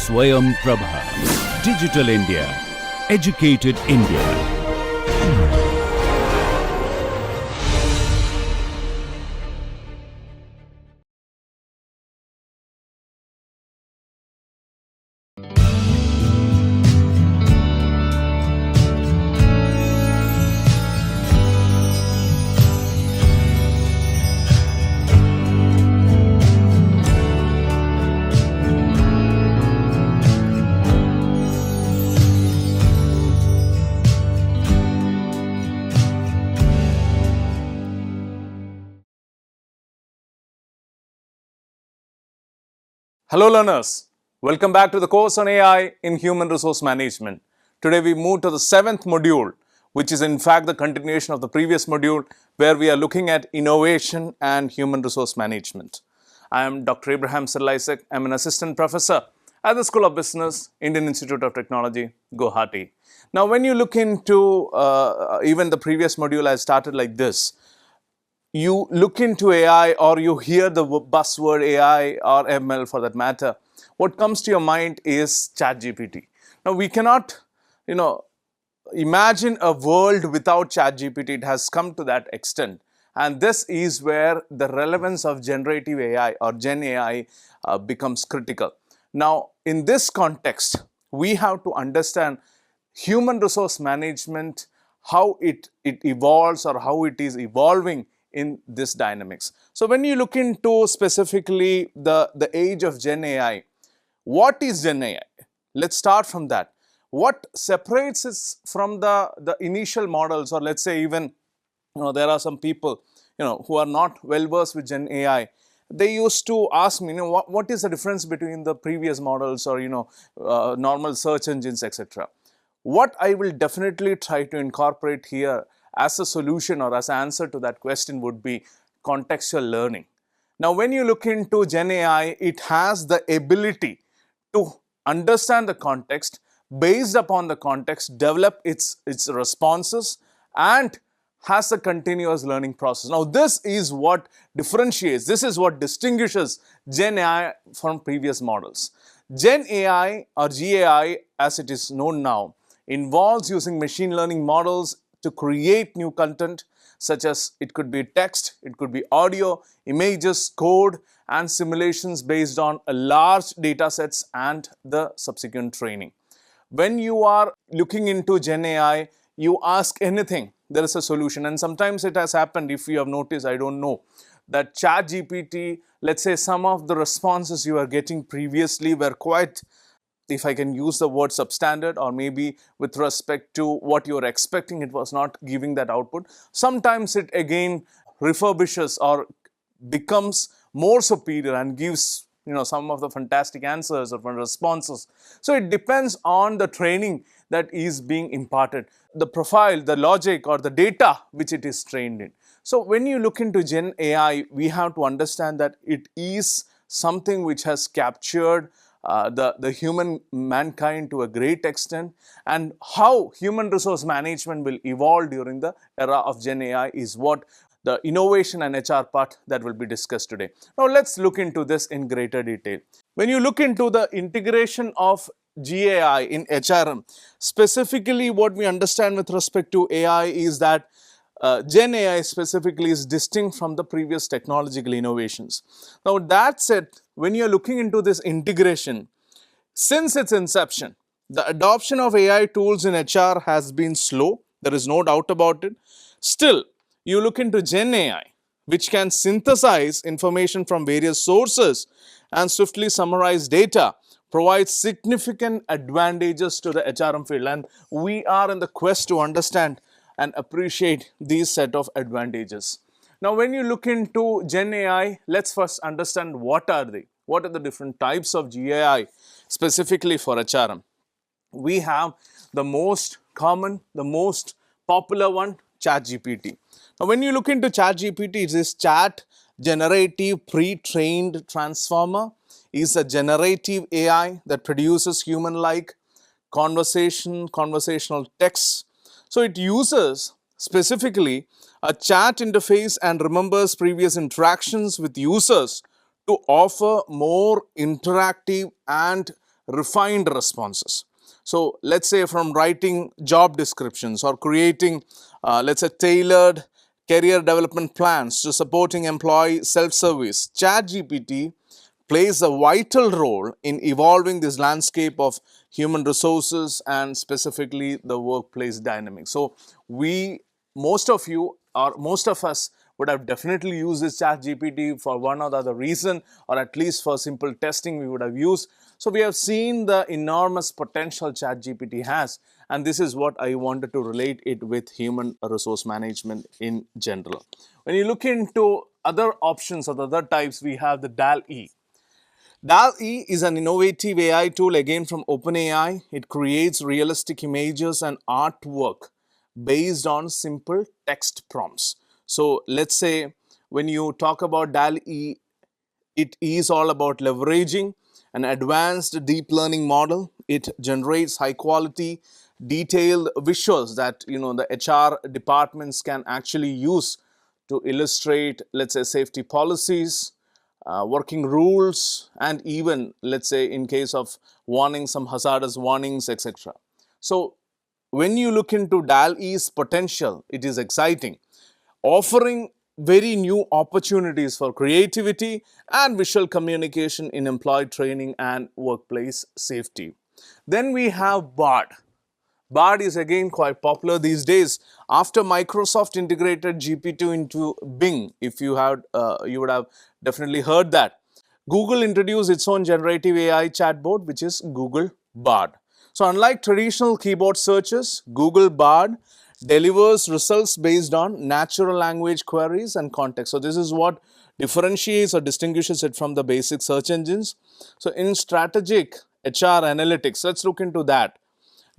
Swayam Prabha. Digital India. Educated India. Hello learners, welcome back to the course on AI in Human Resource Management. Today we move to the 7th module, which is in fact the continuation of the previous module where we are looking at innovation and human resource management. I am Dr. Abraham Cyril Issac. I am an assistant professor at the School of Business, Indian Institute of Technology, Guwahati. Now when you look into even the previous module, I started like this. You look into AI or you hear the buzzword AI or ML for that matter, what comes to your mind is ChatGPT. Now we cannot, imagine a world without ChatGPT. It has come to that extent. And this is where the relevance of generative AI or Gen AI becomes critical. Now in this context, we have to understand human resource management, how it evolves or how it is evolving in this dynamics. So when you look into specifically the age of Gen AI, what is Gen AI? Let's start from that. What separates it from the initial models, or let's say even there are some people who are not well versed with Gen AI. They used to ask me, what is the difference between the previous models or normal search engines, etc. What I will definitely try to incorporate here as a solution or as an answer to that question would be contextual learning. Now when you look into Gen AI, it has the ability to understand the context, based upon the context, develop its responses and has a continuous learning process. Now this is what differentiates, this is what distinguishes Gen AI from previous models. Gen AI or GAI as it is known now involves using machine learning models to create new content, such as it could be text, it could be audio, images, code and simulations based on a large data sets and the subsequent training. When you are looking into Gen AI, you ask anything, there is a solution. And sometimes it has happened, if you have noticed, I don't know, that ChatGPT, let's say some of the responses you are getting previously were quite, if I can use the word, substandard, or maybe with respect to what you are expecting, it was not giving that output. Sometimes it again refurbishes or becomes more superior and gives some of the fantastic answers or responses. So it depends on the training that is being imparted, the profile, the logic or the data which it is trained in. So when you look into Gen AI, we have to understand that it is something which has captured the human mankind to a great extent, and how human resource management will evolve during the era of Gen AI is what the innovation and HR part that will be discussed today. Now let's look into this in greater detail. When you look into the integration of GAI in HRM, specifically what we understand with respect to AI is that Gen AI specifically is distinct from the previous technological innovations. Now that said, when you are looking into this integration, since its inception, the adoption of AI tools in HR has been slow, there is no doubt about it. Still, you look into Gen AI, which can synthesize information from various sources and swiftly summarize data, provides significant advantages to the HRM field, and we are in the quest to understand and appreciate these set of advantages. Now when you look into Gen AI, let's first understand what are they. What are the different types of GAI specifically for HRM? We have the most common, the most popular one, ChatGPT. Now when you look into ChatGPT, it is Chat Generative Pre-trained Transformer. Is a generative AI that produces human-like conversational text. So it uses specifically a chat interface and remembers previous interactions with users to offer more interactive and refined responses. So let's say from writing job descriptions or creating, let's say, tailored career development plans to supporting employee self-service, ChatGPT plays a vital role in evolving this landscape of human resources and specifically the workplace dynamics. So most of you or most of us would have definitely used this ChatGPT for one or the other reason, or at least for simple testing we would have used. So we have seen the enormous potential ChatGPT has, and this is what I wanted to relate it with human resource management in general. When you look into other options or the other types, we have the DAL-E. DAL-E is an innovative AI tool again from OpenAI. It creates realistic images and artwork based on simple text prompts. So let's say when you talk about DAL-E, it is all about leveraging an advanced deep learning model. It generates high quality, detailed visuals that the HR departments can actually use to illustrate, let's say, safety policies, working rules, and even, let's say, in case of warning, some hazardous warnings, etc. So when you look into DAL-E's potential, it is exciting, offering very new opportunities for creativity and visual communication in employee training and workplace safety. Then we have BARD. BARD is again quite popular these days. After Microsoft integrated GPT into Bing, if you had, you would have definitely heard that. Google introduced its own generative AI chatbot, which is Google Bard. So unlike traditional keyboard searches, Google Bard delivers results based on natural language queries and context. So this is what differentiates or distinguishes it from the basic search engines. So in strategic HR analytics, let's look into that.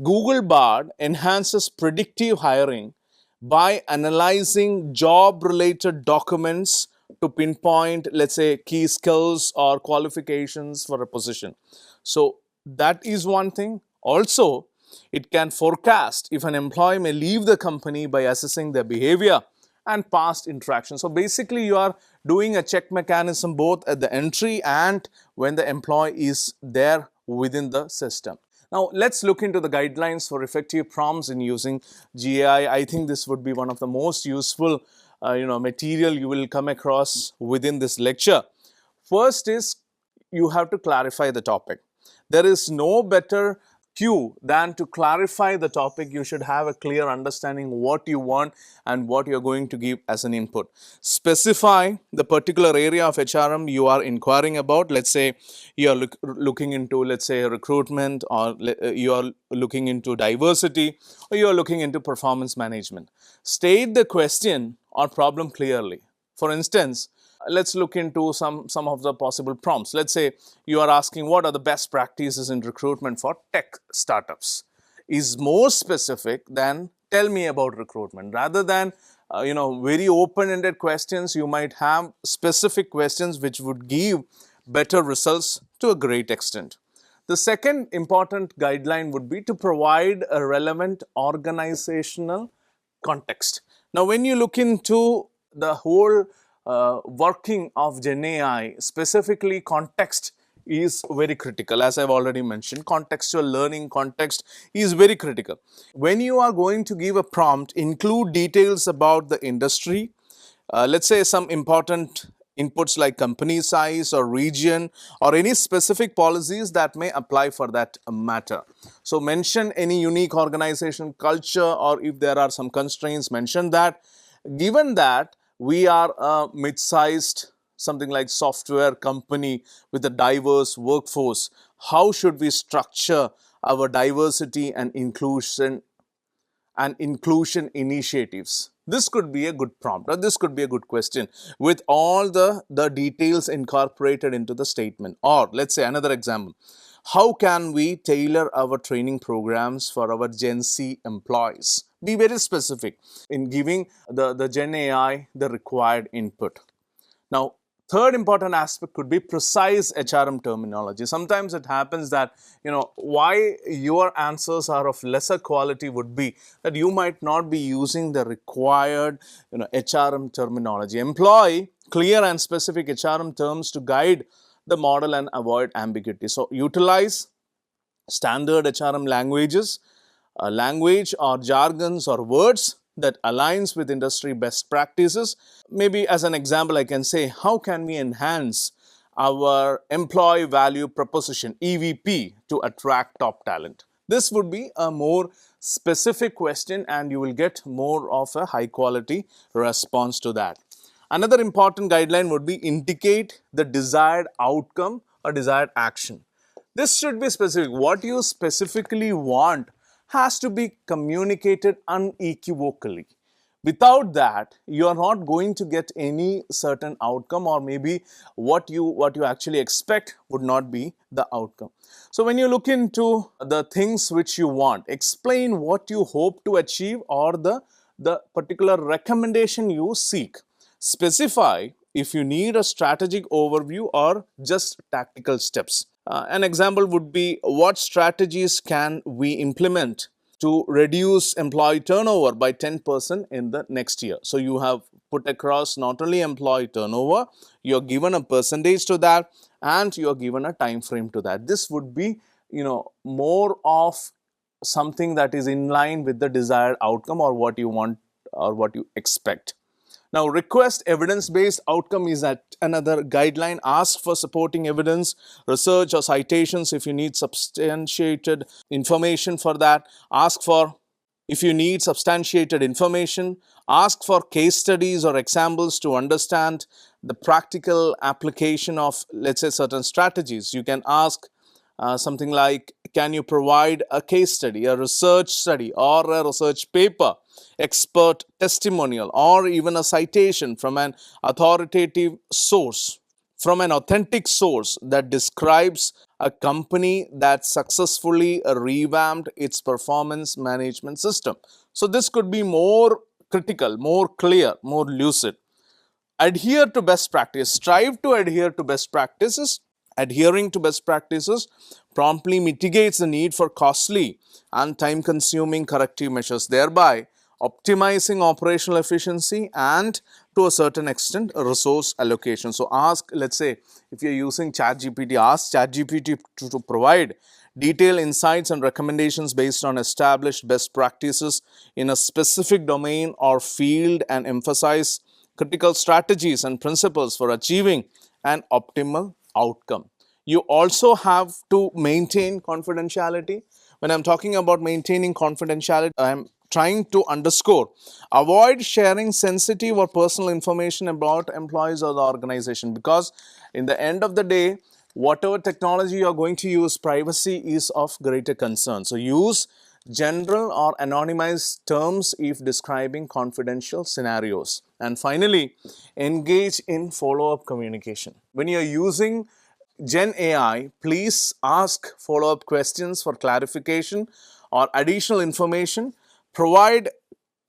Google Bard enhances predictive hiring by analyzing job-related documents to pinpoint, let's say, key skills or qualifications for a position. So that is one thing. Also, it can forecast if an employee may leave the company by assessing their behavior and past interaction. So basically, you are doing a check mechanism both at the entry and when the employee is there within the system. Now, let's look into the guidelines for effective prompts in using GAI. I think this would be one of the most useful material you will come across within this lecture. First is you have to clarify the topic. There is no better cue than to clarify the topic. You should have a clear understanding what you want and what you're going to give as an input. Specify the particular area of HRM you are inquiring about. Let's say you are looking into, let's say, recruitment, or you are looking into diversity, or you are looking into performance management. State the question or problem clearly. For instance, let's look into some of the possible prompts. Let's say you are asking what are the best practices in recruitment for tech startups. Is more specific than tell me about recruitment. Rather than very open-ended questions, you might have specific questions which would give better results to a great extent. The second important guideline would be to provide a relevant organizational context. Now, when you look into the whole working of Gen AI, specifically context is very critical. As I've already mentioned, contextual learning, context is very critical. When you are going to give a prompt, include details about the industry, let's say some important inputs like company size or region or any specific policies that may apply for that matter. So mention any unique organization culture, or if there are some constraints, mention that. Given that we are a mid-sized, something like software company with a diverse workforce, how should we structure our diversity and inclusion initiatives? This could be a good prompt, or this could be a good question with all the details incorporated into the statement. Or let's say another example, how can we tailor our training programs for our Gen Z employees? Be very specific in giving the Gen AI the required input. Now, third important aspect could be precise HRM terminology. Sometimes it happens that, why your answers are of lesser quality would be that you might not be using the required, HRM terminology. Employ clear and specific HRM terms to guide the model and avoid ambiguity. So, utilize standard HRM languages, a language or jargons or words that aligns with industry best practices. Maybe as an example, I can say, how can we enhance our employee value proposition, EVP, to attract top talent? This would be a more specific question and you will get more of a high quality response to that. Another important guideline would be indicate the desired outcome or desired action. This should be specific. What you specifically want has to be communicated unequivocally. Without that, you are not going to get any certain outcome, or maybe what you actually expect would not be the outcome. So when you look into the things which you want, explain what you hope to achieve or the particular recommendation you seek. Specify if you need a strategic overview or just tactical steps. An example would be, what strategies can we implement to reduce employee turnover by 10% in the next year? So you have put across not only employee turnover, you are given a percentage to that and you are given a time frame to that. This would be, more of something that is in line with the desired outcome or what you want or what you expect. Now, request evidence-based outcome is another guideline. Ask for supporting evidence, research or citations if you need substantiated information for that. Ask for if you need substantiated information. Ask for case studies or examples to understand the practical application of, let's say, certain strategies. You can ask something like, can you provide a case study, a research study or a research paper, expert testimonial, or even a citation from an authoritative source, from an authentic source that describes a company that successfully revamped its performance management system. So this could be more critical, more clear, more lucid. Adhere to best practice. Strive to adhere to best practices. Adhering to best practices promptly mitigates the need for costly and time-consuming corrective measures, thereby optimizing operational efficiency and, to a certain extent, resource allocation. So ask, let's say, if you're using ChatGPT, ask ChatGPT to provide detailed insights and recommendations based on established best practices in a specific domain or field, and emphasize critical strategies and principles for achieving an optimal outcome. You also have to maintain confidentiality. When I'm talking about maintaining confidentiality, I'm trying to underscore, avoid sharing sensitive or personal information about employees or the organization, because in the end of the day, whatever technology you are going to use, privacy is of greater concern. So use general or anonymized terms if describing confidential scenarios. And finally, engage in follow-up communication. When you are using Gen AI, please ask follow-up questions for clarification or additional information. Provide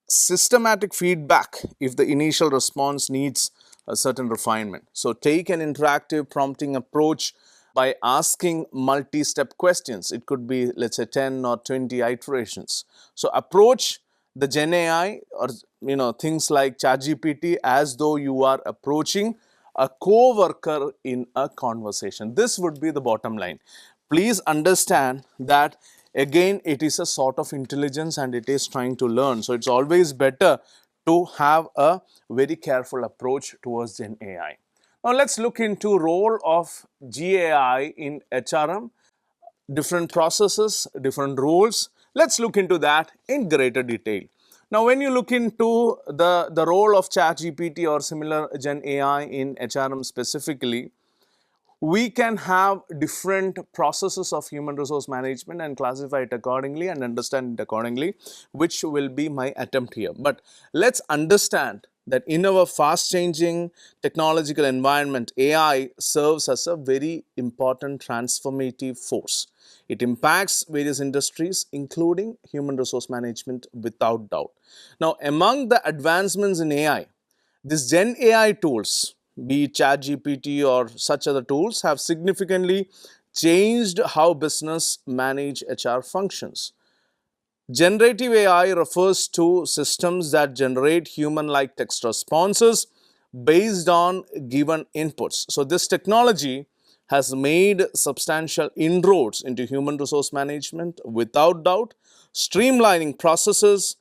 systematic feedback if the initial response needs a certain refinement. So take an interactive prompting approach by asking multi-step questions. It could be, let's say, 10 or 20 iterations. So approach the Gen AI or things like ChatGPT as though you are approaching a co-worker in a conversation. This would be the bottom line. Please understand that again, it is a sort of intelligence and it is trying to learn. So it's always better to have a very careful approach towards Gen AI. Now let's look into role of GAI in HRM, different processes, different roles. Let's look into that in greater detail. Now, when you look into the role of ChatGPT or similar Gen AI in HRM specifically, we can have different processes of human resource management and classify it accordingly and understand it accordingly, which will be my attempt here. But let's understand that in our fast changing technological environment, AI serves as a very important transformative force. It impacts various industries, including human resource management, without doubt. Now, among the advancements in AI, these Gen AI tools, be it ChatGPT or such other tools, have significantly changed how business manage HR functions. Generative AI refers to systems that generate human-like text responses based on given inputs. So this technology has made substantial inroads into human resource management without doubt, streamlining processes,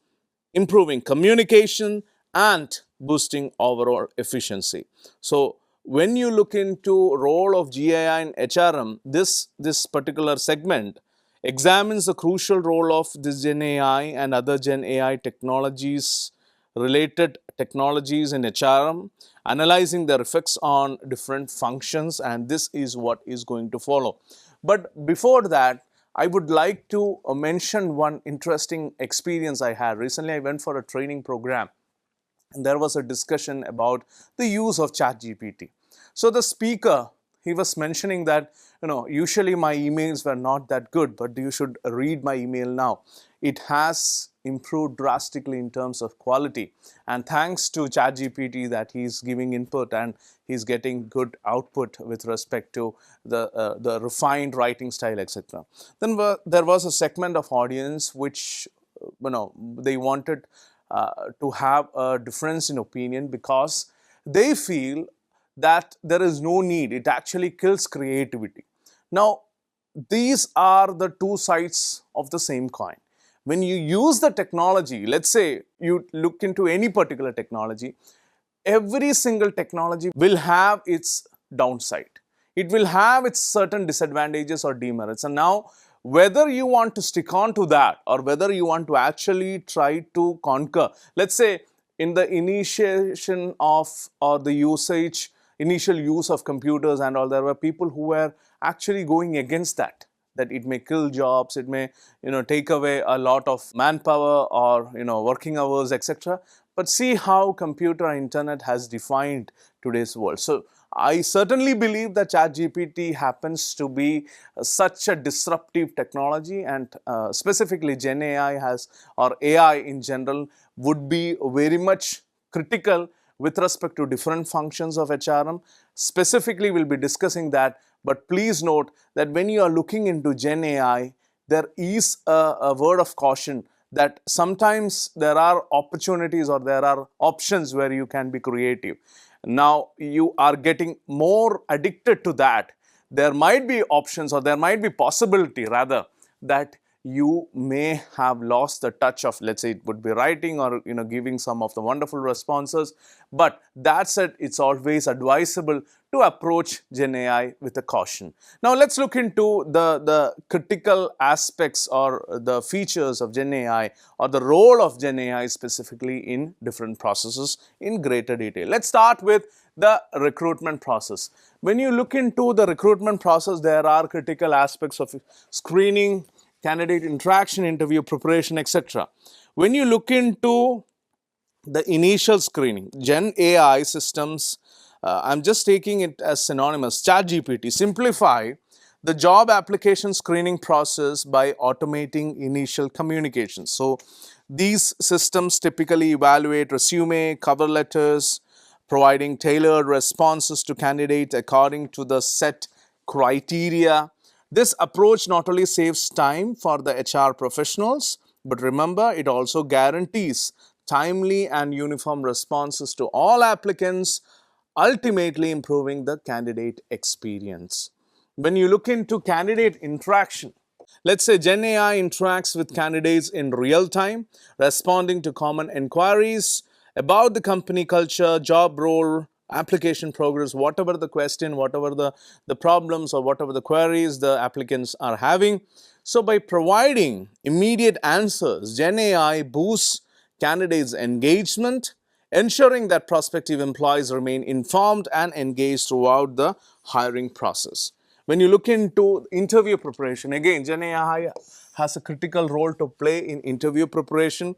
improving communication, and boosting overall efficiency. So when you look into role of GAI and HRM, this particular segment examines the crucial role of this Gen AI and other Gen AI technologies, related technologies in HRM, analyzing their effects on different functions, and this is what is going to follow. But before that, I would like to mention one interesting experience I had. Recently, I went for a training program and there was a discussion about the use of ChatGPT. So the speaker, he was mentioning that, usually my emails were not that good, but you should read my email now. It has improved drastically in terms of quality, and thanks to ChatGPT that he's giving input and he's getting good output with respect to the refined writing style, etc. Then there was a segment of audience which they wanted to have a difference in opinion because they feel that there is no need, it actually kills creativity. Now, these are the two sides of the same coin. When you use the technology, let's say you look into any particular technology, every single technology will have its downside. It will have its certain disadvantages or demerits. And now, whether you want to stick on to that or whether you want to actually try to conquer, let's say in the initiation of or the usage, initial use of computers and all, there were people who were actually going against that it may kill jobs, it may take away a lot of manpower or working hours, etc. But see how computer and internet has defined today's world. So I certainly believe that ChatGPT happens to be such a disruptive technology, and specifically Gen AI has, or AI in general, would be very much critical with respect to different functions of HRM. Specifically, we'll be discussing that, but please note that when you are looking into Gen AI, there is a word of caution that sometimes there are opportunities or there are options where you can be creative. Now you are getting more addicted to that. There might be options, or there might be possibility rather, that you may have lost the touch of, let's say it would be writing or giving some of the wonderful responses. But that said, it's always advisable to approach Gen AI with a caution. Now let's look into the critical aspects or the features of Gen AI or the role of Gen AI specifically in different processes in greater detail. Let's start with the recruitment process. When you look into the recruitment process, there are critical aspects of screening, candidate interaction, interview preparation, etc. When you look into the initial screening, Gen AI systems, I'm just taking it as synonymous, ChatGPT, simplify the job application screening process by automating initial communications. So these systems typically evaluate resume, cover letters, providing tailored responses to candidates according to the set criteria. This approach not only saves time for the HR professionals, but remember, it also guarantees timely and uniform responses to all applicants, ultimately improving the candidate experience. When you look into candidate interaction, let's say Gen AI interacts with candidates in real time, responding to common inquiries about the company culture, job role, application progress, whatever the question, whatever the problems or whatever the queries the applicants are having. So by providing immediate answers, Gen AI boosts candidates' engagement, ensuring that prospective employees remain informed and engaged throughout the hiring process. When you look into interview preparation, again, Gen AI has a critical role to play in interview preparation.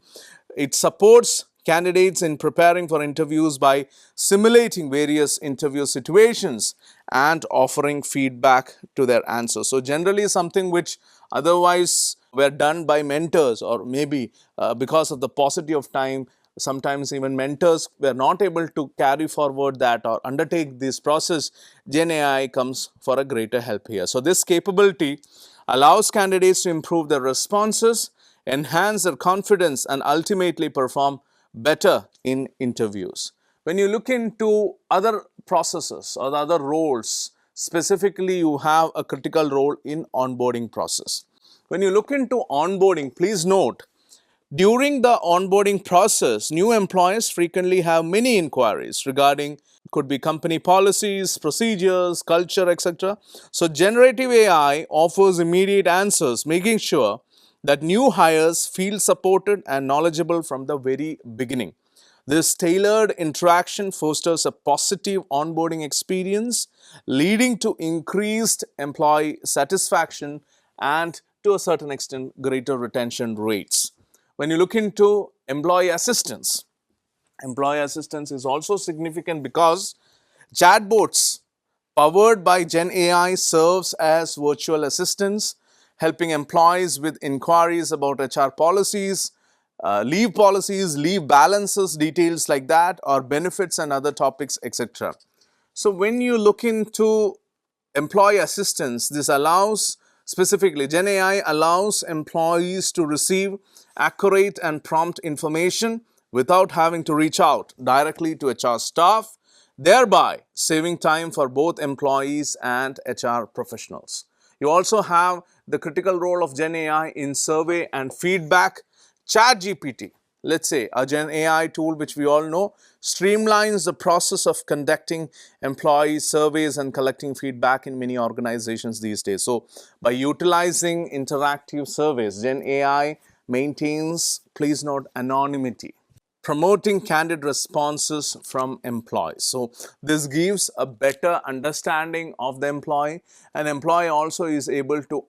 It supports candidates in preparing for interviews by simulating various interview situations and offering feedback to their answers. So generally something which otherwise were done by mentors, or maybe because of the paucity of time, sometimes even mentors were not able to carry forward that or undertake this process, Gen AI comes for a greater help here. So this capability allows candidates to improve their responses, enhance their confidence, and ultimately perform better in interviews. When you look into other processes or the other roles, specifically you have a critical role in onboarding process. When you look into onboarding, please note, during the onboarding process, new employees frequently have many inquiries regarding could be company policies, procedures, culture, etc. So generative AI offers immediate answers, making sure that new hires feel supported and knowledgeable from the very beginning. This tailored interaction fosters a positive onboarding experience, leading to increased employee satisfaction and, to a certain extent, greater retention rates. When you look into employee assistance is also significant because chatbots powered by Gen AI serves as virtual assistants, helping employees with inquiries about HR policies, leave balances, details like that, or benefits and other topics, etc. So when you look into employee assistance, this allows, specifically Gen AI allows employees to receive accurate and prompt information without having to reach out directly to HR staff, thereby saving time for both employees and HR professionals. You also have the critical role of Gen AI in survey and feedback. ChatGPT, let's say a Gen AI tool which we all know, streamlines the process of conducting employee surveys and collecting feedback in many organizations these days. So by utilizing interactive surveys, Gen AI maintains, please note, anonymity, promoting candid responses from employees. So this gives a better understanding of the employee, and employee also is able to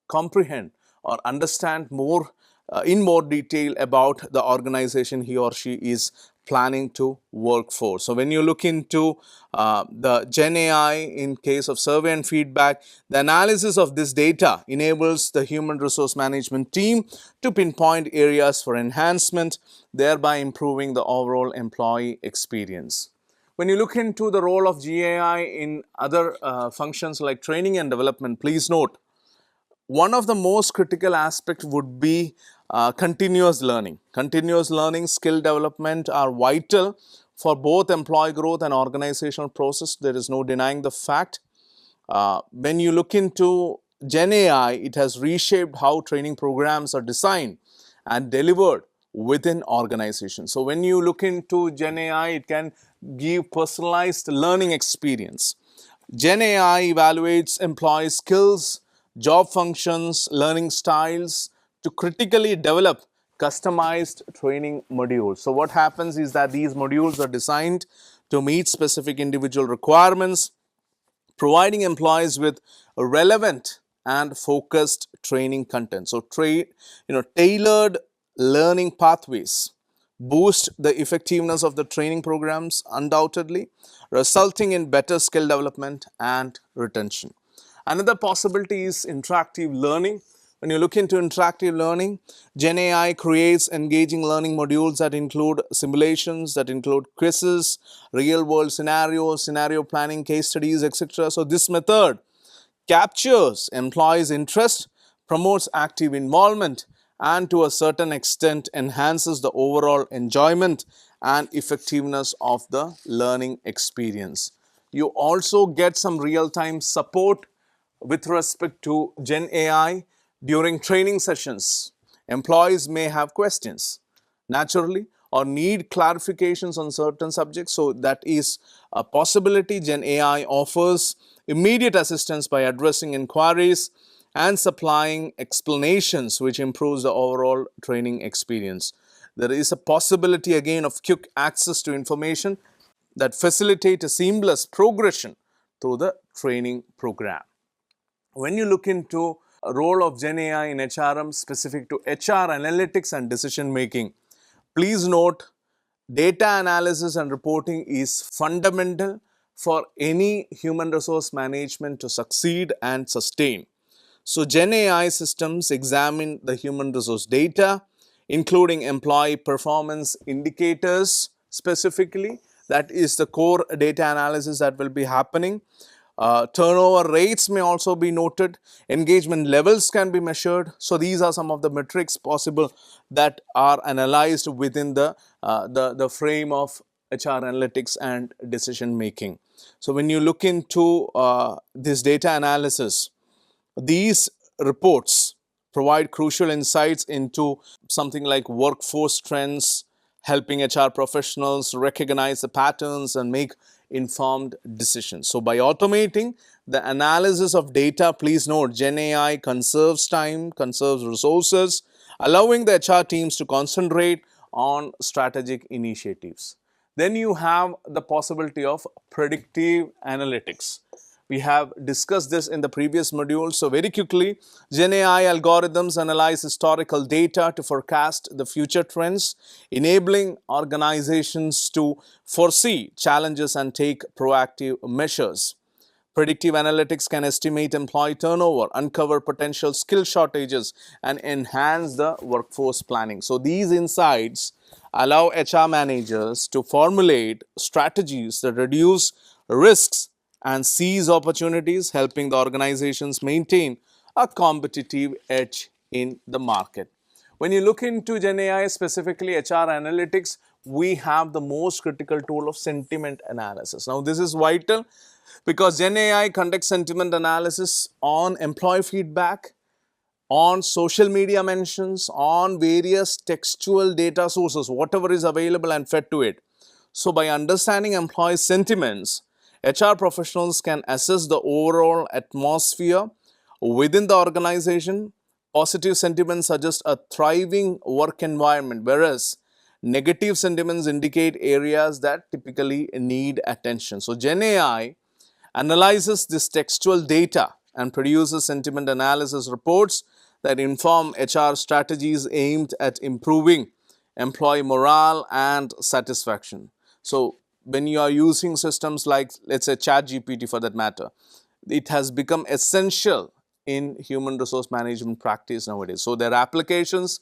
comprehend or understand more in more detail about the organization he or she is planning to work for. So when you look into the Gen AI in case of survey and feedback, the analysis of this data enables the human resource management team to pinpoint areas for enhancement, thereby improving the overall employee experience. When you look into the role of GAI in other functions like training and development, please note, one of the most critical aspects would be continuous learning. Continuous learning, skill development are vital for both employee growth and organizational process. There is no denying the fact. When you look into Gen AI, it has reshaped how training programs are designed and delivered within organizations. So when you look into Gen AI, it can give personalized learning experience. Gen AI evaluates employee skills, job functions, learning styles to critically develop customized training modules. So what happens is that these modules are designed to meet specific individual requirements, providing employees with relevant and focused training content. So tailored learning pathways boost the effectiveness of the training programs undoubtedly, resulting in better skill development and retention. Another possibility is interactive learning. When you look into interactive learning, Gen AI creates engaging learning modules that include simulations, that include quizzes, real-world scenarios, scenario planning, case studies, etc. So this method captures employees' interest, promotes active involvement, and to a certain extent enhances the overall enjoyment and effectiveness of the learning experience. You also get some real-time support with respect to Gen AI during training sessions. Employees may have questions, naturally, or need clarifications on certain subjects. So that is a possibility. Gen AI offers immediate assistance by addressing inquiries and supplying explanations, which improves the overall training experience. There is a possibility again of quick access to information that facilitate a seamless progression through the training program. When you look into a role of Gen AI in HRM specific to HR analytics and decision making, please note, data analysis and reporting is fundamental for any human resource management to succeed and sustain. So Gen AI systems examine the human resource data, including employee performance indicators specifically. That is the core data analysis that will be happening. Turnover rates may also be noted. Engagement levels can be measured. So these are some of the metrics possible that are analyzed within the frame of HR analytics and decision making. So when you look into this data analysis, these reports provide crucial insights into something like workforce trends, helping HR professionals recognize the patterns and make informed decisions. So, by automating the analysis of data, please note Gen AI conserves time, conserves resources, allowing the HR teams to concentrate on strategic initiatives. Then you have the possibility of predictive analytics. We have discussed this in the previous module. So very quickly, Gen AI algorithms analyze historical data to forecast the future trends, enabling organizations to foresee challenges and take proactive measures. Predictive analytics can estimate employee turnover, uncover potential skill shortages, and enhance the workforce planning. So these insights allow HR managers to formulate strategies that reduce risks and seize opportunities, helping the organizations maintain a competitive edge in the market. When you look into Gen AI, specifically HR analytics, we have the most critical tool of sentiment analysis. Now, this is vital because Gen AI conducts sentiment analysis on employee feedback, on social media mentions, on various textual data sources, whatever is available and fed to it. So, by understanding employee sentiments, HR professionals can assess the overall atmosphere within the organization. Positive sentiments suggest a thriving work environment, whereas negative sentiments indicate areas that typically need attention. So, Gen AI analyzes this textual data and produces sentiment analysis reports that inform HR strategies aimed at improving employee morale and satisfaction. So, when you are using systems like, let's say, ChatGPT for that matter, it has become essential in human resource management practice nowadays. So, there are applications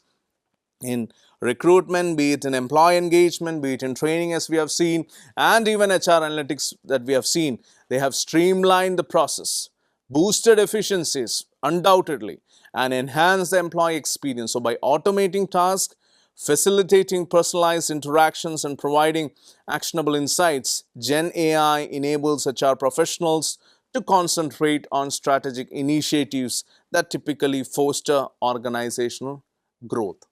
in recruitment, be it in employee engagement, be it in training as we have seen, and even HR analytics that we have seen. They have streamlined the process, boosted efficiencies undoubtedly, and enhanced the employee experience. So, by automating tasks, facilitating personalized interactions, and providing actionable insights, Gen AI enables HR professionals to concentrate on strategic initiatives that typically foster organizational growth.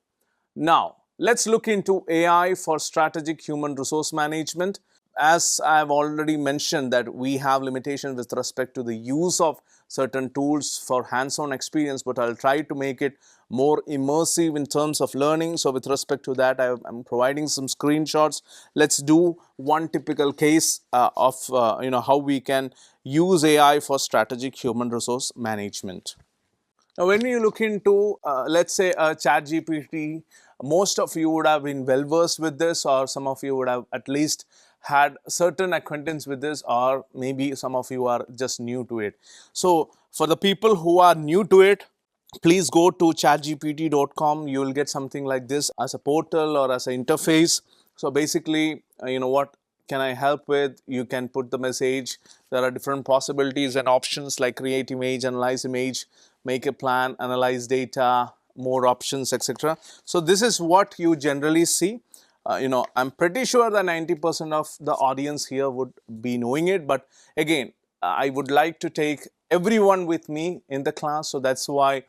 Now, let's look into AI for strategic human resource management. As I have already mentioned that we have limitations with respect to the use of certain tools for hands-on experience, but I'll try to make it more immersive in terms of learning. So with respect to that, I'm providing some screenshots. Let's do one typical case of how we can use AI for strategic human resource management. Now, when you look into, let's say, a ChatGPT, most of you would have been well versed with this, or some of you would have at least had certain acquaintance with this, or maybe some of you are just new to it. So, for the people who are new to it, please go to chatgpt.com. You will get something like this as a portal or as an interface. So, basically, what can I help with? You can put the message. There are different possibilities and options like create image, analyze image, make a plan, analyze data, more options, etc. So this is what you generally see. I'm pretty sure that 90% of the audience here would be knowing it, but again, I would like to take everyone with me in the class. So that's why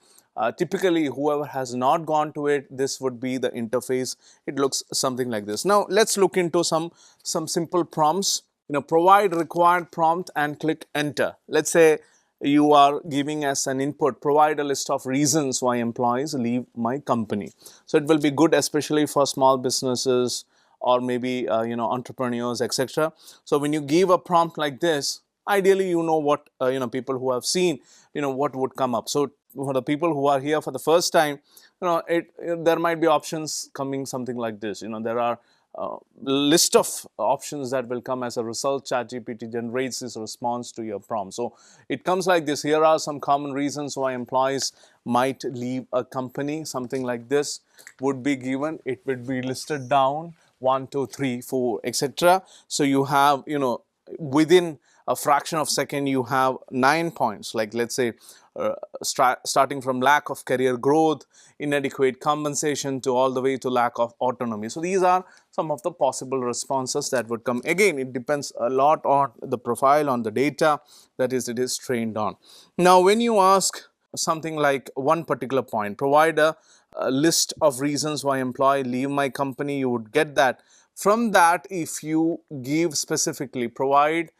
typically whoever has not gone to it, this would be the interface. It looks something like this. Now let's look into some simple prompts. Provide required prompt and click enter. Let's say you are giving us an input, provide a list of reasons why employees leave my company. So it will be good especially for small businesses or maybe entrepreneurs, etc. So when you give a prompt like this, ideally what people who have seen what would come up. So for the people who are here for the first time, there might be options coming something like this. There are list of options that will come as a result. ChatGPT generates this response to your prompt. So it comes like this. Here are some common reasons why employees might leave a company. Something like this would be given. It would be listed down 1, 2, 3, 4, etc. So you have within a fraction of second you have 9 points, like let's say starting from lack of career growth, inadequate compensation, to all the way to lack of autonomy. So these are some of the possible responses that would come. Again, it depends a lot on the profile, on the data that is it is trained on. Now when you ask something like one particular point, provide a list of reasons why employee leave my company, you would get that. From that, if you give specifically, provide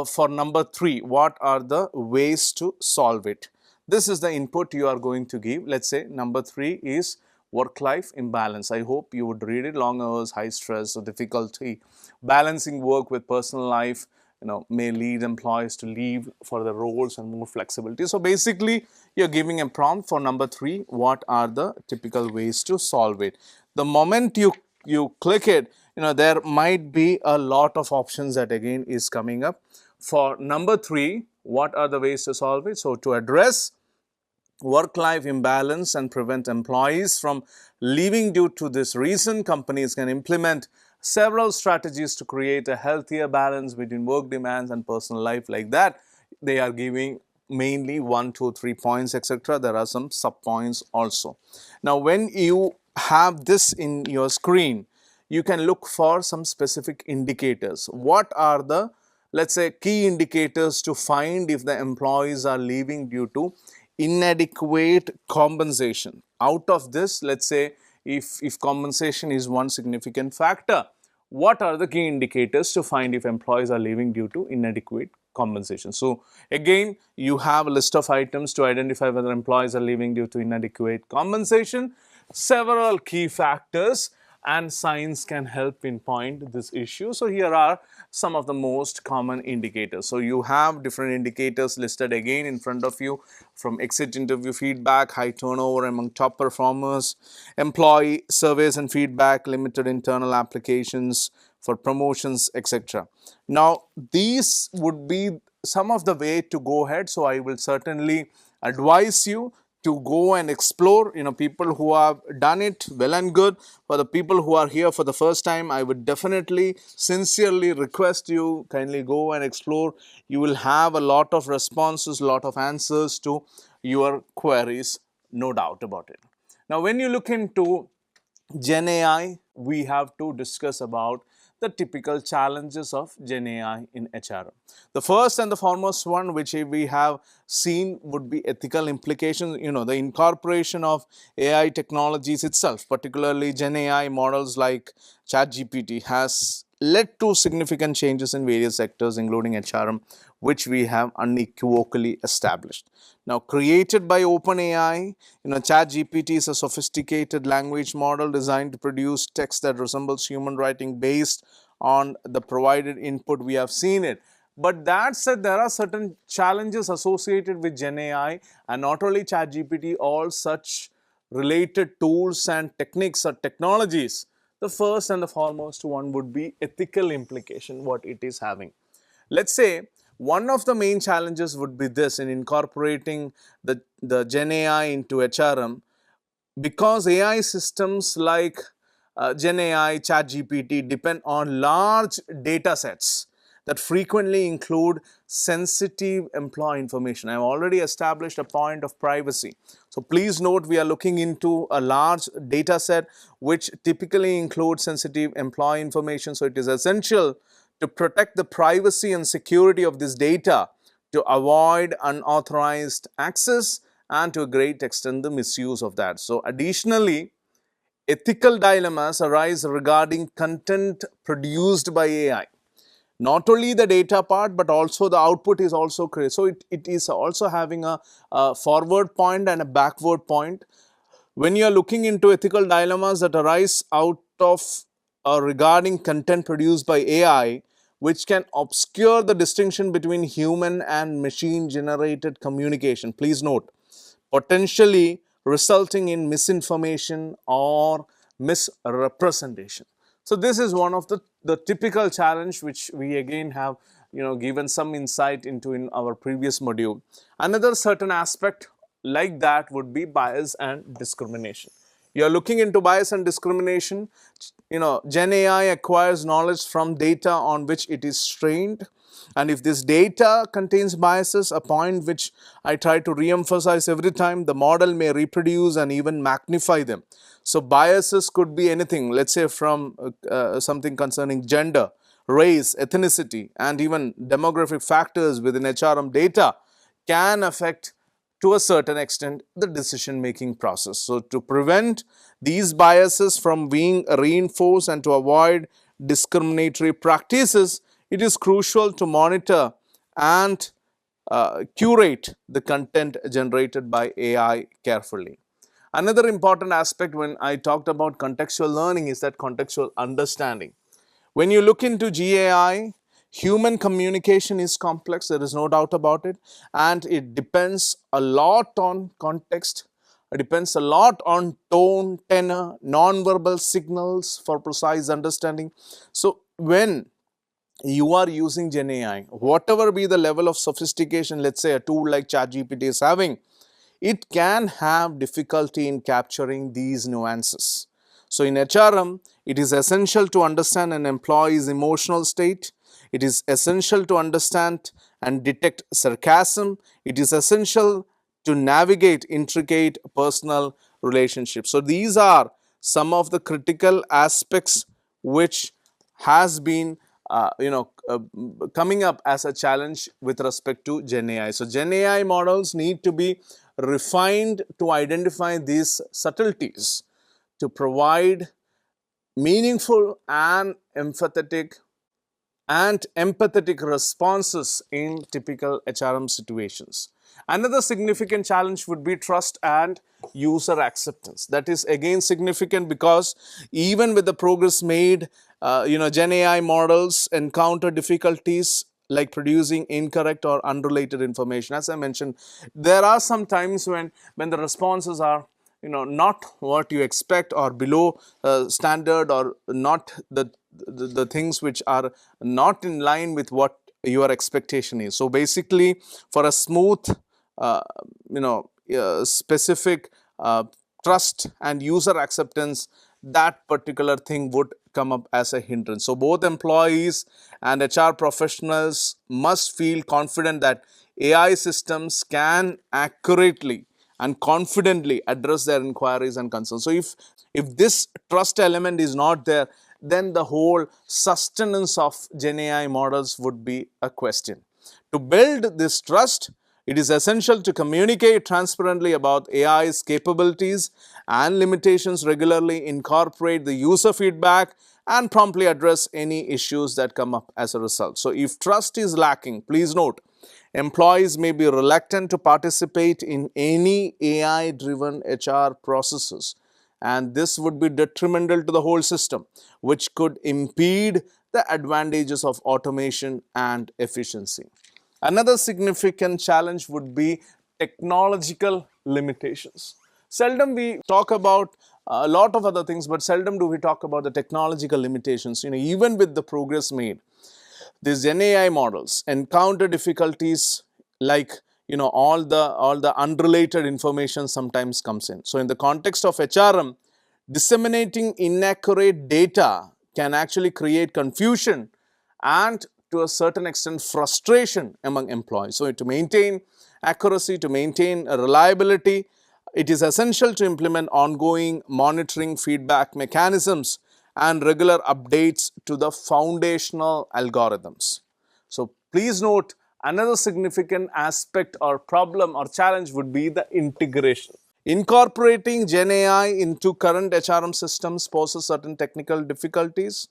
for number 3, what are the ways to solve it? This is the input you are going to give. Let's say number 3 is work-life imbalance. I hope you would read it. Long hours, high stress, or difficulty balancing work with personal life, may lead employees to leave for the roles and more flexibility. So basically, you're giving a prompt for number 3. What are the typical ways to solve it? The moment you click it, there might be a lot of options that again is coming up. For number 3, what are the ways to solve it? So to address work-life imbalance and prevent employees from leaving due to this reason, companies can implement several strategies to create a healthier balance between work demands and personal life. Like that, they are giving mainly 1, 2, 3 points, etc. There are some sub points also. Now when you have this in your screen, you can look for some specific indicators. What are the, let's say, key indicators to find if the employees are leaving due to inadequate compensation? Out of this, let's say if compensation is one significant factor, what are the key indicators to find if employees are leaving due to inadequate compensation? So again, you have a list of items to identify whether employees are leaving due to inadequate compensation. Several key factors and science can help pinpoint this issue. So here are some of the most common indicators. So you have different indicators listed again in front of you, from exit interview feedback, high turnover among top performers, employee surveys and feedback, limited internal applications for promotions, etc. Now these would be some of the way to go ahead. So I will certainly advise you to go and explore. People who have done it, well and good. For the people who are here for the first time, I would definitely sincerely request you, kindly go and explore. You will have a lot of responses, lot of answers to your queries, no doubt about it. Now when you look into Gen AI, we have to discuss about the typical challenges of Gen AI in HRM. The first and the foremost one which we have seen would be ethical implications. The incorporation of AI technologies itself, particularly Gen AI models like ChatGPT, has led to significant changes in various sectors, including HRM, which we have unequivocally established. Now, created by OpenAI, ChatGPT is a sophisticated language model designed to produce text that resembles human writing based on the provided input. We have seen it. But that said, there are certain challenges associated with Gen AI, and not only ChatGPT, all such related tools and techniques or technologies. The first and the foremost one would be ethical implication, what it is having. Let's say one of the main challenges would be this in incorporating the Gen AI into HRM, because AI systems like Gen AI, ChatGPT depend on large data sets that frequently include sensitive employee information. I have already established a point of privacy. So please note, we are looking into a large data set which typically includes sensitive employee information. So it is essential to protect the privacy and security of this data, to avoid unauthorized access, and to a great extent the misuse of that. So additionally, ethical dilemmas arise regarding content produced by AI. Not only the data part, but also the output is also created. So it is also having a forward point and a backward point. When you are looking into ethical dilemmas that arise out of regarding content produced by AI, which can obscure the distinction between human and machine generated communication, please note, potentially resulting in misinformation or misrepresentation. So this is one of the typical challenge which we again have given some insight into in our previous module. Another certain aspect like that would be bias and discrimination. You are looking into bias and discrimination. Gen AI acquires knowledge from data on which it is trained. And if this data contains biases, a point which I try to re-emphasize every time, the model may reproduce and even magnify them. So biases could be anything, let's say from something concerning gender, race, ethnicity, and even demographic factors within HRM data can affect to a certain extent the decision making process. So to prevent these biases from being reinforced and to avoid discriminatory practices, it is crucial to monitor and curate the content generated by AI carefully. Another important aspect when I talked about contextual learning is that contextual understanding. When you look into GAI, human communication is complex, there is no doubt about it, and it depends a lot on context, it depends a lot on tone, tenor, non-verbal signals for precise understanding. So when you are using Gen AI, whatever be the level of sophistication, let's say a tool like ChatGPT is having, it can have difficulty in capturing these nuances. So in HRM, it is essential to understand an employee's emotional state. It is essential to understand and detect sarcasm. It is essential to navigate intricate personal relationships. So these are some of the critical aspects which has been coming up as a challenge with respect to Gen AI. So Gen AI models need to be refined to identify these subtleties to provide meaningful and empathetic responses in typical HRM situations. Another significant challenge would be trust and user acceptance. That is again significant because even with the progress made, Gen AI models encounter difficulties like producing incorrect or unrelated information. As I mentioned, there are some times when the responses are not what you expect or below standard or not the things which are not in line with what your expectation is. So basically for a smooth specific trust and user acceptance, that particular thing would come up as a hindrance. So both employees and HR professionals must feel confident that AI systems can accurately and confidently address their inquiries and concerns. So if this trust element is not there, then the whole sustenance of Gen AI models would be a question. To build this trust, it is essential to communicate transparently about AI's capabilities and limitations, regularly incorporate the user feedback, and promptly address any issues that come up as a result. So if trust is lacking, please note, employees may be reluctant to participate in any AI-driven HR processes, and this would be detrimental to the whole system, which could impede the advantages of automation and efficiency. Another significant challenge would be technological limitations. Seldom we talk about a lot of other things, but seldom do we talk about the technological limitations. Even with the progress made, these Gen AI models encounter difficulties like all the unrelated information sometimes comes in. So in the context of HRM, disseminating inaccurate data can actually create confusion and to a certain extent frustration among employees. So to maintain accuracy, to maintain reliability, it is essential to implement ongoing monitoring feedback mechanisms and regular updates to the foundational algorithms. So please note, another significant aspect or problem or challenge would be the integration. Incorporating Gen AI into current HRM systems poses certain technical difficulties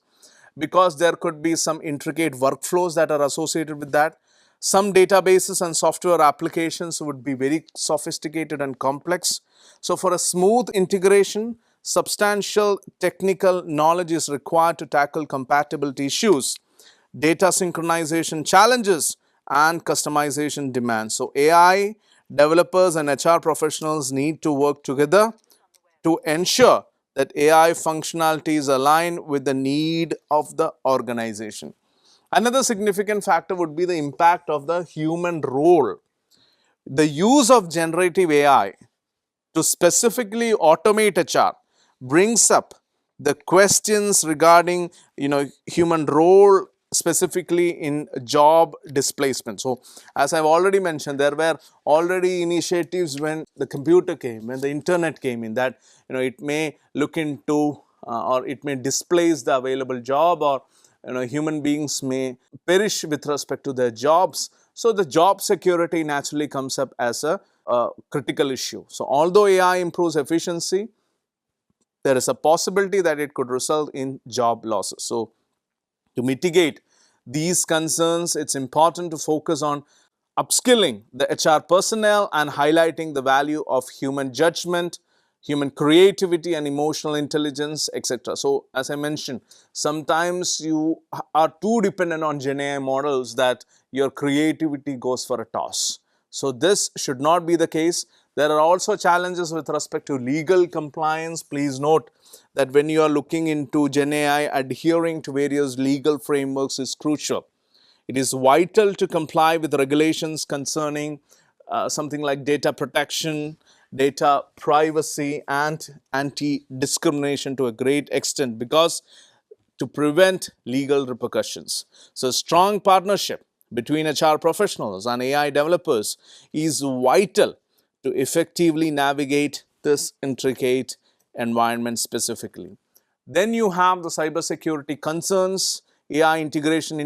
because there could be some intricate workflows that are associated with that. Some databases and software applications would be very sophisticated and complex. So for a smooth integration, substantial technical knowledge is required to tackle compatibility issues, data synchronization challenges, and customization demands. So AI developers and HR professionals need to work together to ensure that AI functionality is aligned with the need of the organization. Another significant factor would be the impact of the human role. The use of generative AI to specifically automate HR brings up the questions regarding human role specifically in job displacement. So as I've already mentioned, there were already initiatives when the computer came, when the internet came in, that it may look into or it may displace the available job, or human beings may perish with respect to their jobs. So the job security naturally comes up as a critical issue. So although AI improves efficiency, there is a possibility that it could result in job losses. So to mitigate these concerns, it's important to focus on upskilling the HR personnel and highlighting the value of human judgment, human creativity and emotional intelligence, etc. So as I mentioned, sometimes you are too dependent on Gen AI models that your creativity goes for a toss. So this should not be the case. There are also challenges with respect to legal compliance. Please note that when you are looking into Gen AI, adhering to various legal frameworks is crucial. It is vital to comply with regulations concerning something like data protection, data privacy, and anti-discrimination to a great extent, because to prevent legal repercussions. So strong partnership between HR professionals and AI developers is vital to effectively navigate this intricate environment specifically. Then you have the cybersecurity concerns. AI integration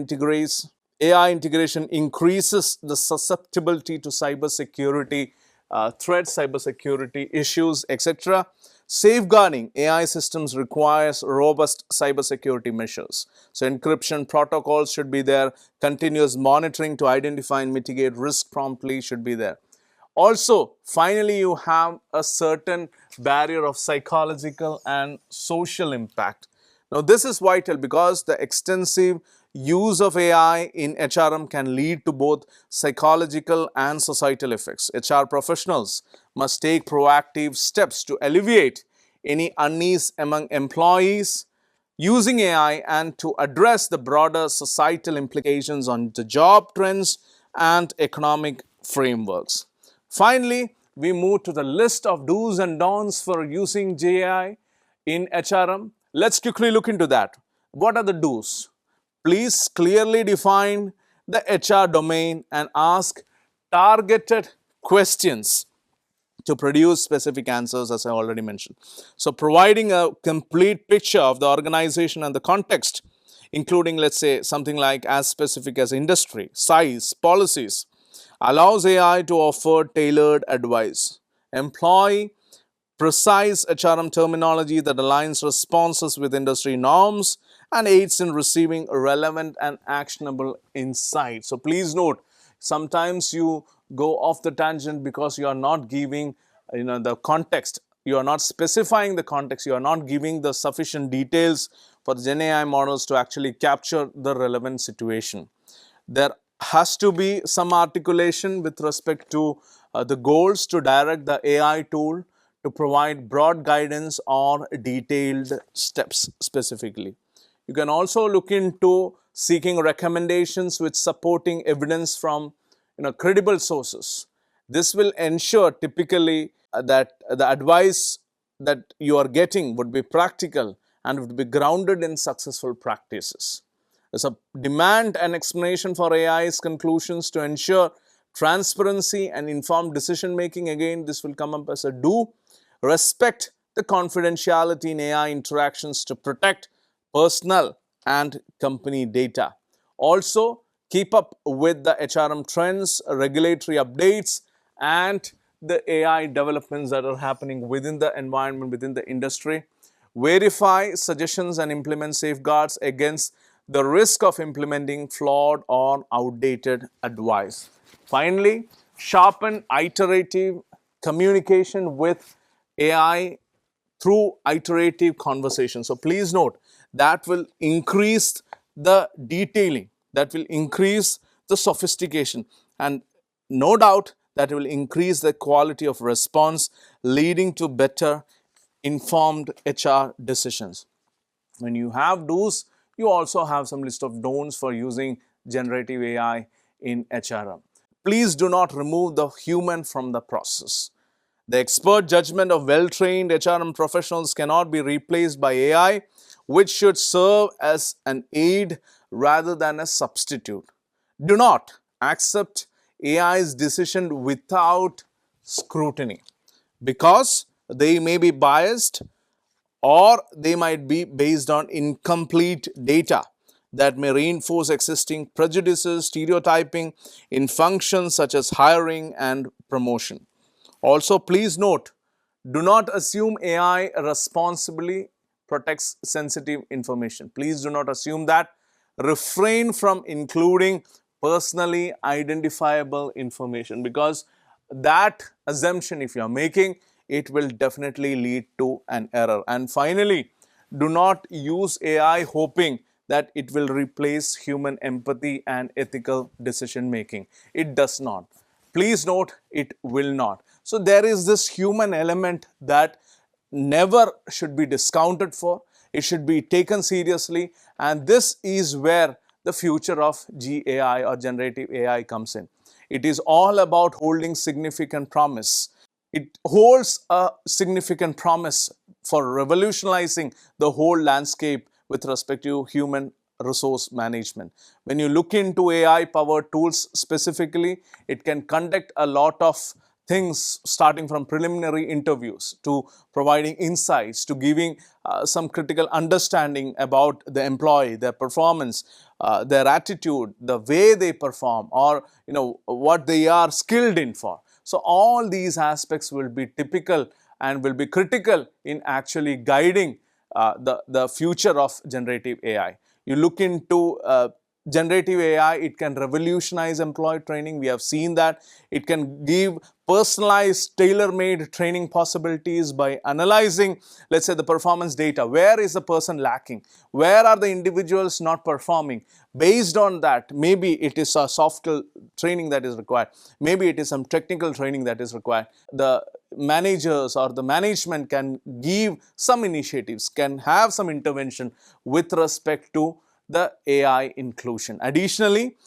increases the susceptibility to cybersecurity threats, cybersecurity issues, etc. Safeguarding AI systems requires robust cybersecurity measures. So encryption protocols should be there, continuous monitoring to identify and mitigate risk promptly should be there. Also, finally, you have a certain barrier of psychological and social impact. Now, this is vital because the extensive use of AI in HRM can lead to both psychological and societal effects. HR professionals must take proactive steps to alleviate any unease among employees using AI and to address the broader societal implications on the job trends and economic frameworks. Finally, we move to the list of do's and don'ts for using AI in HRM. Let's quickly look into that. What are the do's? Please clearly define the HR domain and ask targeted questions to produce specific answers, as I already mentioned. So providing a complete picture of the organization and the context, including, let's say, something like as specific as industry, size, policies, allows AI to offer tailored advice. Employ precise HRM terminology that aligns responses with industry norms and aids in receiving relevant and actionable insights. So please note, sometimes you go off the tangent because you are not giving the context, you are not specifying the context, you are not giving the sufficient details for the Gen AI models to actually capture the relevant situation. There has to be some articulation with respect to the goals to direct the AI tool to provide broad guidance or detailed steps specifically. You can also look into seeking recommendations with supporting evidence from credible sources. This will ensure typically that the advice that you are getting would be practical and would be grounded in successful practices. There's a demand and explanation for AI's conclusions to ensure transparency and informed decision making. Again, this will come up as a do. Respect the confidentiality in AI interactions to protect personal and company data. Also, keep up with the HRM trends, regulatory updates, and the AI developments that are happening within the environment, within the industry. Verify suggestions and implement safeguards against the risk of implementing flawed or outdated advice. Finally, sharpen iterative communication with AI through iterative conversation. So please note, that will increase the detailing, that will increase the sophistication, and no doubt that will increase the quality of response, leading to better informed HR decisions. When you have do's, you also have some list of don'ts for using generative AI in HRM. Please do not remove the human from the process. The expert judgment of well-trained HRM professionals cannot be replaced by AI, which should serve as an aid rather than a substitute. Do not accept AI's decision without scrutiny, because they may be biased or they might be based on incomplete data that may reinforce existing prejudices, stereotyping in functions such as hiring and promotion. Also, please note, do not assume AI responsibly protects sensitive information. Please do not assume that. Refrain from including personally identifiable information, because that assumption, if you are making, it will definitely lead to an error. And finally, do not use AI hoping that it will replace human empathy and ethical decision making. It does not. Please note, it will not. So there is this human element that never should be discounted for. It should be taken seriously, and this is where the future of GAI or generative AI comes in. It is all about holding significant promise. It holds a significant promise for revolutionizing the whole landscape with respect to human resource management. When you look into AI powered tools specifically, it can conduct a lot of things, starting from preliminary interviews to providing insights to giving some critical understanding about the employee, their performance, their attitude, the way they perform, or what they are skilled in for. So all these aspects will be typical and will be critical in actually guiding the future of generative AI. You look into generative AI, it can revolutionize employee training. We have seen that. It can give personalized, tailor-made training possibilities by analyzing, let's say, the performance data. Where is the person lacking? Where are the individuals not performing? Based on that, maybe it is a soft skill training that is required. Maybe it is some technical training that is required. The managers or the management can give some initiatives, can have some intervention with respect to the AI inclusion. Additionally,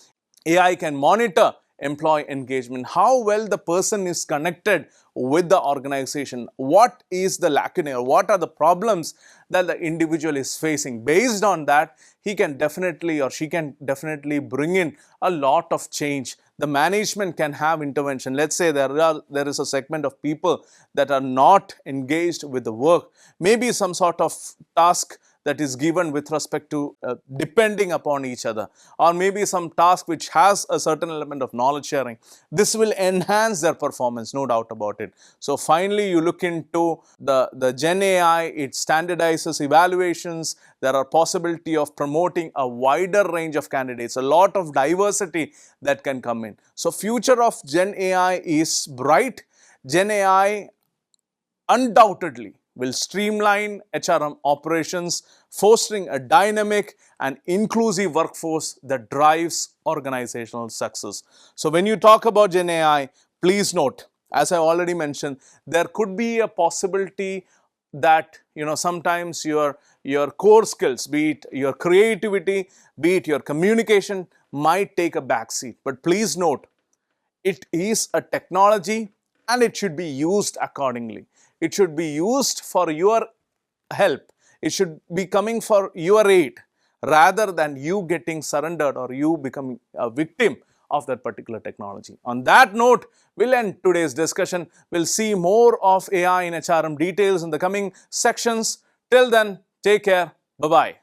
AI can monitor employee engagement, how well the person is connected with the organization, what is the lacuna, or what are the problems that the individual is facing. Based on that, he can definitely or she can definitely bring in a lot of change. The management can have intervention. Let's say there is a segment of people that are not engaged with the work, maybe some sort of task that is given with respect to depending upon each other, or maybe some task which has a certain element of knowledge sharing. This will enhance their performance, no doubt about it. So finally, you look into the Gen AI, it standardizes evaluations. There are possibility of promoting a wider range of candidates, a lot of diversity that can come in. So future of Gen AI is bright. Gen AI undoubtedly will streamline HRM operations, fostering a dynamic and inclusive workforce that drives organizational success. So when you talk about Gen AI, please note, as I already mentioned, there could be a possibility that sometimes your core skills, be it your creativity, be it your communication, might take a backseat. But please note, it is a technology and it should be used accordingly. It should be used for your help. It should be coming for your aid rather than you getting surrendered or you becoming a victim of that particular technology. On that note, we'll end today's discussion. We'll see more of AI in HRM details in the coming sections. Till then, take care. Bye-bye.